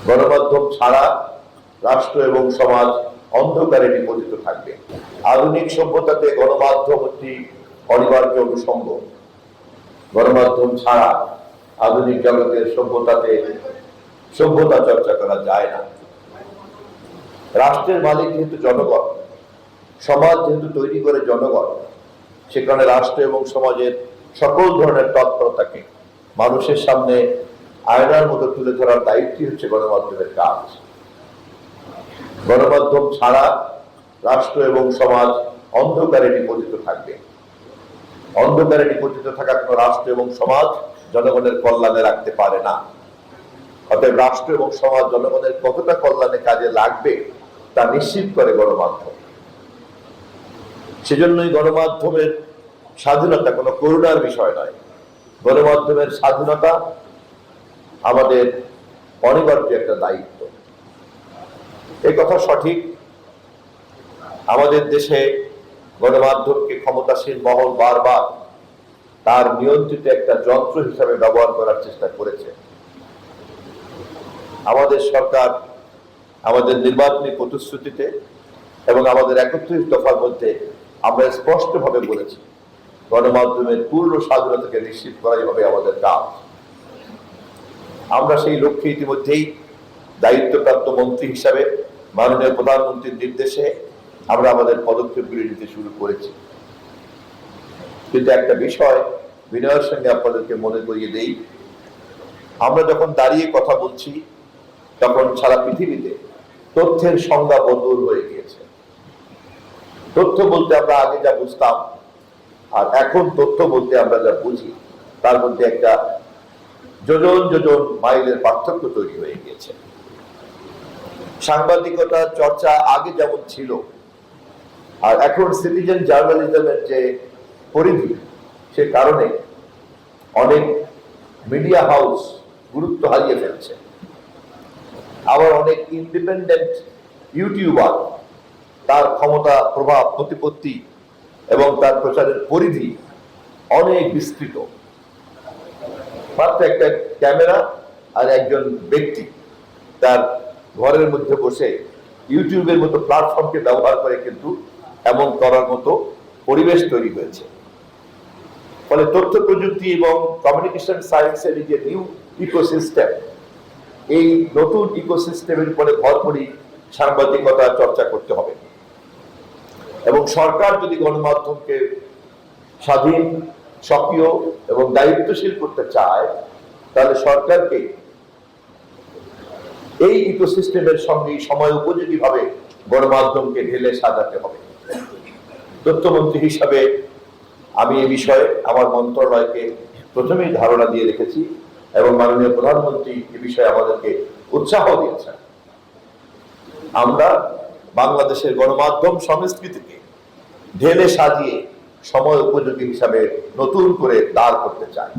গণমাধ্যম ছাড়া রাষ্ট্র এবং সমাজ অন্ধকারে নিপতিত থাকবে। আধুনিক সভ্যতাতে গণমাধ্যম একটি অনিবার্য অনুষঙ্গ। গণমাধ্যম ছাড়া আধুনিক জগতের সভ্যতা চর্চা করা যায় না। রাষ্ট্রের মালিক যেহেতু জনগণ, সমাজ যেহেতু তৈরি করে জনগণ, সেখানে রাষ্ট্র এবং সমাজের সকল ধরনের তৎপরতাকে মানুষের সামনে আয়নার মতো তুলে ধরার দায়িত্বই হচ্ছে গণমাধ্যমের কাজ। গণমাধ্যম ছাড়া রাষ্ট্র এবং সমাজ অন্ধকারে নিপতিত থাকবে। অন্ধকারে নিপতিত থাকা কোনো রাষ্ট্র এবং সমাজ জনগণের কল্যাণে রাখতে পারে না। অতএব রাষ্ট্র এবং সমাজ জনগণের কতটা কল্যাণে কাজে লাগবে তা নিশ্চিত করে গণমাধ্যম। সেজন্যই গণমাধ্যমের স্বাধীনতা কোনো করুণার বিষয় নয়। গণমাধ্যমের স্বাধীনতা আমাদের অনিবার্য একটা দায়িত্ব। এই কথা সঠিক, আমাদের দেশে গণমাধ্যমকে ক্ষমতাসীন মহল বারবার তার নিয়ন্ত্রিত একটা যন্ত্র হিসাবে ব্যবহার করার চেষ্টা করেছে। আমাদের সরকার আমাদের নির্বাচনী প্রতিশ্রুতিতে এবং আমাদের ৩১ দফার মধ্যে আমরা স্পষ্টভাবে বলেছি, গণমাধ্যমের পূর্ণ স্বাধীনতাকে নিশ্চিত করাই হবে আমাদের কাজ। আমরা সেই লক্ষ্যে ইতিমধ্যেই দায়িত্বপ্রাপ্ত মন্ত্রী হিসাবে মাননীয় প্রধানমন্ত্রীর নির্দেশে আমরা আমাদের পদক্ষেপগুলি নিতে শুরু করেছি। কিন্তু একটা বিষয় বিনয়ের সঙ্গে আপনাদেরকে মনে করিয়ে দেই, আমরা যখন দাঁড়িয়ে কথা বলছি তখন সারা পৃথিবীতে তথ্যের সংজ্ঞা বদল হয়ে গিয়েছে। তথ্য বলতে আমরা আগে যা বুঝতাম আর এখন তথ্য বলতে আমরা যা বুঝি তার মধ্যে একটা যোজন যোজন মাইলের পার্থক্য তৈরি হয়ে গিয়েছে। সাংবাদিকতা চর্চা আগে যেমন ছিল আর এখন সিটিজেন জার্নালিজমের যে পরিধি, সে কারণে অনেক মিডিয়া হাউস গুরুত্ব হারিয়ে ফেলছে। আবার অনেক ইন্ডিপেন্ডেন্ট ইউটিউবার তার ক্ষমতা, প্রভাব, প্রতিপত্তি এবং তার প্রচারের পরিধি অনেক বিস্তৃত। মাত্র একটা ক্যামেরা আর একজন ব্যক্তি তার ঘরের মধ্যে বসে ইউটিউবের মতো প্ল্যাটফর্মকে ব্যবহার করে কিন্তু এমন করার মতো পরিবেশ তৈরি হয়েছে। ফলে তথ্য প্রযুক্তি এবং কমিউনিকেশন সায়েন্সের এই যে নিউ ইকোসিস্টেম, এই নতুন ইকোসিস্টেমের উপরে ভর করে সাংবাদিকতা চর্চা করতে হবে। এবং সরকার যদি গণমাধ্যমকে স্বাধীন, সক্রিয় এবং দায়িত্বশীল করতে চায়, তাহলে সরকারকে এই ইকোসিস্টেমের সঙ্গে সময় উপযোগী ভাবে গণমাধ্যমকে ঢেলে সাজাতে হবে। তথ্যমন্ত্রী হিসাবে আমি এই বিষয়ে আমার মন্ত্রণালয়কে প্রথমেই ধারণা দিয়ে রেখেছি এবং মাননীয় প্রধানমন্ত্রী এ বিষয়ে আমাদেরকে উৎসাহ দিয়েছেন। আমরা বাংলাদেশের গণমাধ্যম সংস্কৃতিকে ঢেলে সাজিয়ে সময় উপযোগী হিসাবে নতুন করে দাঁড় করতে চাই।